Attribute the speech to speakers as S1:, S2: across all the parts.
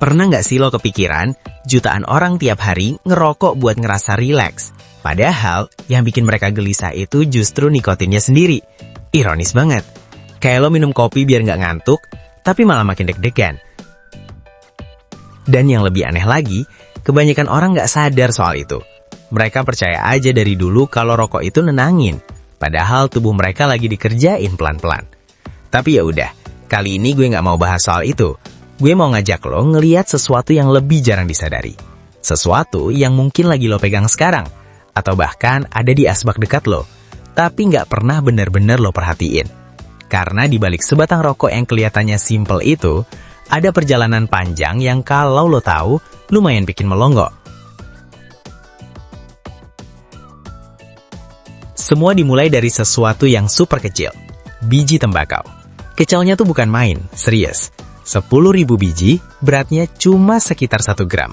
S1: Pernah nggak sih lo kepikiran, jutaan orang tiap hari ngerokok buat ngerasa rileks? Padahal, yang bikin mereka gelisah itu justru nikotinnya sendiri. Ironis banget. Kayak lo minum kopi biar nggak ngantuk, tapi malah makin deg-degan. Dan yang lebih aneh lagi, kebanyakan orang nggak sadar soal itu. Mereka percaya aja dari dulu kalau rokok itu nenangin, padahal tubuh mereka lagi dikerjain pelan-pelan. Tapi ya udah, kali ini gue nggak mau bahas soal itu. Gue mau ngajak lo ngeliat sesuatu yang lebih jarang disadari. Sesuatu yang mungkin lagi lo pegang sekarang, atau bahkan ada di asbak dekat lo, tapi nggak pernah bener-bener lo perhatiin. Karena di balik sebatang rokok yang kelihatannya simple itu, ada perjalanan panjang yang kalau lo tahu, lumayan bikin melongo. Semua dimulai dari sesuatu yang super kecil, biji tembakau. Kecilnya tuh bukan main, serius. 10.000 biji, beratnya cuma sekitar 1 gram.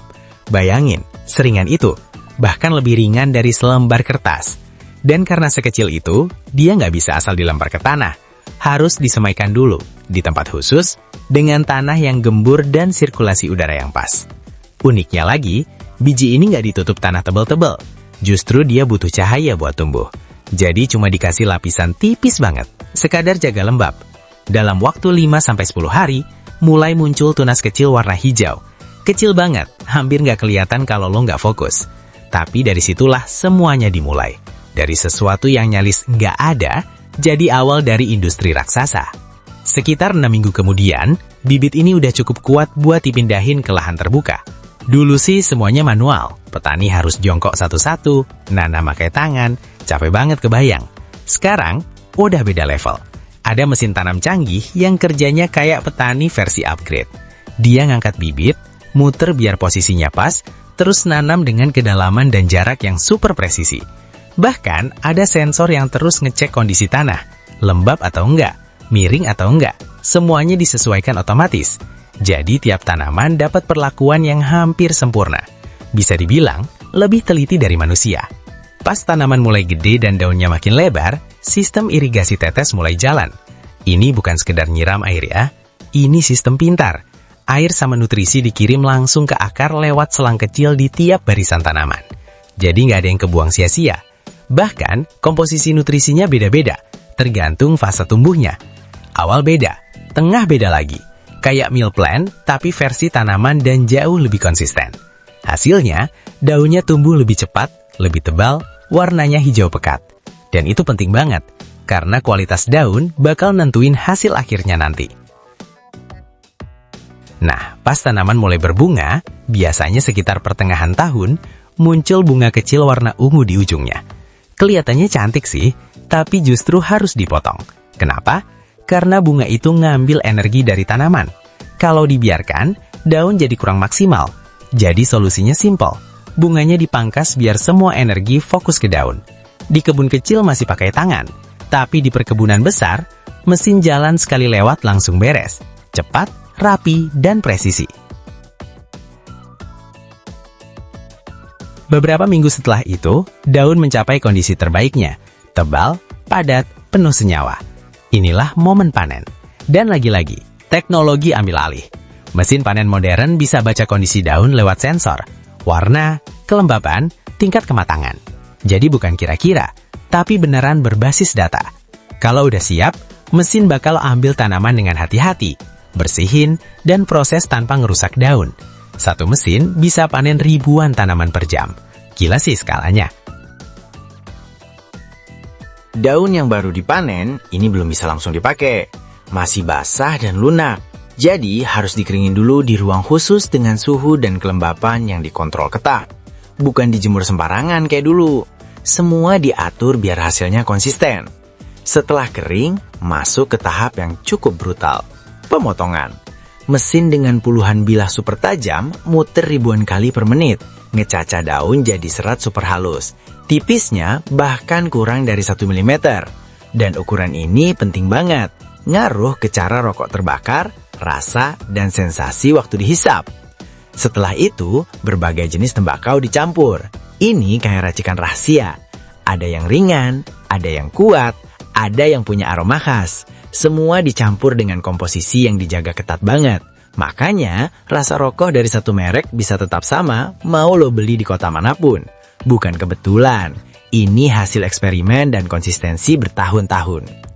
S1: Bayangin, seringan itu, bahkan lebih ringan dari selembar kertas. Dan karena sekecil itu, dia nggak bisa asal dilempar ke tanah. Harus disemaikan dulu, di tempat khusus, dengan tanah yang gembur dan sirkulasi udara yang pas. Uniknya lagi, biji ini nggak ditutup tanah tebal-tebal. Justru dia butuh cahaya buat tumbuh. Jadi cuma dikasih lapisan tipis banget, sekadar jaga lembab. Dalam waktu 5-10 hari, mulai muncul tunas kecil warna hijau. Kecil banget, hampir nggak kelihatan kalau lo nggak fokus. Tapi dari situlah semuanya dimulai. Dari sesuatu yang nyaris nggak ada, jadi awal dari industri raksasa. Sekitar 6 minggu kemudian, bibit ini udah cukup kuat buat dipindahin ke lahan terbuka. Dulu sih semuanya manual, petani harus jongkok satu-satu, nanam pakai tangan, capek banget kebayang. Sekarang, udah beda level. Ada mesin tanam canggih yang kerjanya kayak petani versi upgrade. Dia ngangkat bibit, muter biar posisinya pas, terus nanam dengan kedalaman dan jarak yang super presisi. Bahkan, ada sensor yang terus ngecek kondisi tanah, lembab atau enggak, miring atau enggak, semuanya disesuaikan otomatis. Jadi tiap tanaman dapat perlakuan yang hampir sempurna. Bisa dibilang, lebih teliti dari manusia. Pas tanaman mulai gede dan daunnya makin lebar, sistem irigasi tetes mulai jalan. Ini bukan sekedar nyiram air ya, ini sistem pintar. Air sama nutrisi dikirim langsung ke akar lewat selang kecil di tiap barisan tanaman. Jadi nggak ada yang kebuang sia-sia. Bahkan, komposisi nutrisinya beda-beda, tergantung fase tumbuhnya. Awal beda, tengah beda lagi. Kayak meal plan, tapi versi tanaman dan jauh lebih konsisten. Hasilnya, daunnya tumbuh lebih cepat, lebih tebal, warnanya hijau pekat. Dan itu penting banget, karena kualitas daun bakal nentuin hasil akhirnya nanti. Nah, pas tanaman mulai berbunga, biasanya sekitar pertengahan tahun, muncul bunga kecil warna ungu di ujungnya. Kelihatannya cantik sih, tapi justru harus dipotong. Kenapa? Karena bunga itu ngambil energi dari tanaman. Kalau dibiarkan, daun jadi kurang maksimal. Jadi solusinya simple. Bunganya dipangkas biar semua energi fokus ke daun. Di kebun kecil masih pakai tangan, tapi di perkebunan besar, mesin jalan sekali lewat langsung beres. Cepat, rapi, dan presisi. Beberapa minggu setelah itu, daun mencapai kondisi terbaiknya. Tebal, padat, penuh senyawa. Inilah momen panen. Dan lagi-lagi, teknologi ambil alih. Mesin panen modern bisa baca kondisi daun lewat sensor, warna, kelembaban, tingkat kematangan. Jadi bukan kira-kira, tapi beneran berbasis data. Kalau udah siap, mesin bakal ambil tanaman dengan hati-hati, bersihin, dan proses tanpa ngerusak daun. Satu mesin bisa panen ribuan tanaman per jam. Gila sih skalanya.
S2: Daun yang baru dipanen, ini belum bisa langsung dipakai. Masih basah dan lunak. Jadi harus dikeringin dulu di ruang khusus dengan suhu dan kelembapan yang dikontrol ketat. Bukan dijemur sembarangan kayak dulu. Semua diatur biar hasilnya konsisten. Setelah kering, masuk ke tahap yang cukup brutal. Pemotongan. Mesin dengan puluhan bilah super tajam muter ribuan kali per menit. Ngecaca daun jadi serat super halus. Tipisnya bahkan kurang dari 1 mm. Dan ukuran ini penting banget. Ngaruh ke cara rokok terbakar, rasa, dan sensasi waktu dihisap. Setelah itu, berbagai jenis tembakau dicampur. Ini kayak racikan rahasia. Ada yang ringan, ada yang kuat, ada yang punya aroma khas. Semua dicampur dengan komposisi yang dijaga ketat banget.
S1: Makanya, rasa rokok dari satu merek bisa tetap sama mau lo beli di kota manapun. Bukan kebetulan, ini hasil eksperimen dan konsistensi bertahun-tahun.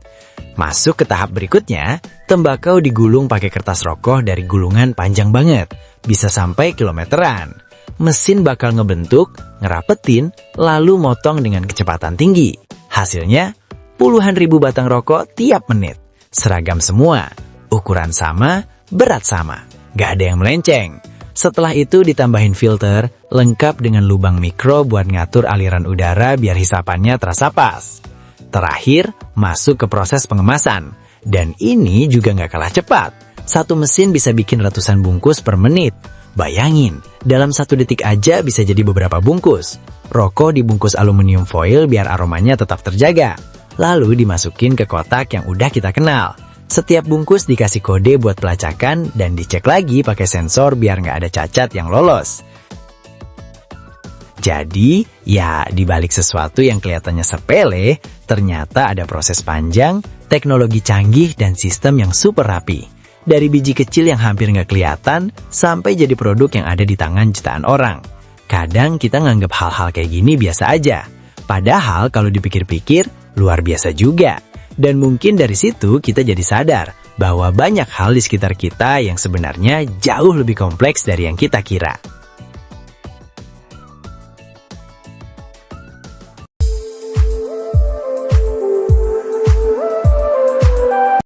S1: Masuk ke tahap berikutnya, tembakau digulung pakai kertas rokok dari gulungan panjang banget, bisa sampai kilometeran. Mesin bakal ngebentuk, ngerapetin, lalu motong dengan kecepatan tinggi. Hasilnya, puluhan ribu batang rokok tiap menit. Seragam semua, ukuran sama, berat sama, gak ada yang melenceng. Setelah itu ditambahin filter, lengkap dengan lubang mikro buat ngatur aliran udara biar hisapannya terasa pas. Terakhir, masuk ke proses pengemasan. Dan ini juga gak kalah cepat. Satu mesin bisa bikin ratusan bungkus per menit. Bayangin, dalam 1 detik aja bisa jadi beberapa bungkus. Rokok dibungkus aluminium foil biar aromanya tetap terjaga. Lalu dimasukin ke kotak yang udah kita kenal. Setiap bungkus dikasih kode buat pelacakan dan dicek lagi pakai sensor biar nggak ada cacat yang lolos. Jadi, ya dibalik sesuatu yang kelihatannya sepele, ternyata ada proses panjang, teknologi canggih, dan sistem yang super rapi. Dari biji kecil yang hampir nggak kelihatan, sampai jadi produk yang ada di tangan jutaan orang. Kadang kita nganggap hal-hal kayak gini biasa aja. Padahal kalau dipikir-pikir, luar biasa juga. Dan mungkin dari situ kita jadi sadar bahwa banyak hal di sekitar kita yang sebenarnya jauh lebih kompleks dari yang kita kira.